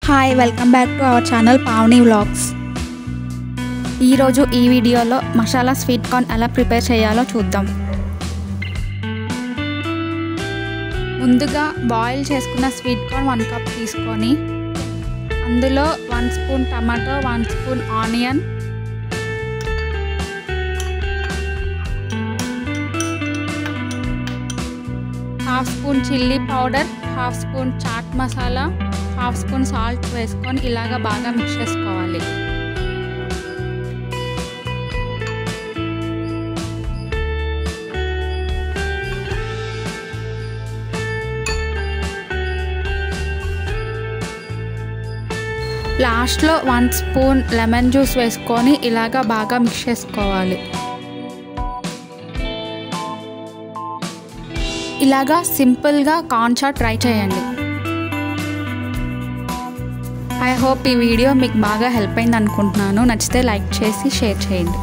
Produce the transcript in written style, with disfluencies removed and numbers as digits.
Hi welcome back to our channel Pavani vlogs. ఈరోజు ఈ వీడియోలో మసాలా స్వీట్ కార్న్ ఎలా ప్రిపేర్ చేయాలో చూద్దాం. ముందుగా బాయిల్ చేసుకున్న స్వీట్ కార్న్ 1 కప్ తీసుకొని అందులో 1 spoon tomato, 1 spoon onion, half spoon chilli powder, half spoon chaat masala, half spoon salt వేసుకొని ఇలాగ బాగా మిక్స్ చేసుకోవాలి. లాస్ట్లో 1 స్పూన్ లెమన్ జ్యూస్ వేసుకొని ఇలాగ బాగా మిక్స్ చేసుకోవాలి. ఇలాగా సింపుల్గా కార్న్ చాట్ ట్రై చేయండి. ఐ హోప్ ఈ వీడియో మీకు బాగా హెల్ప్ అయింది అనుకుంటున్నాను. నచ్చితే లైక్ చేసి షేర్ చేయండి.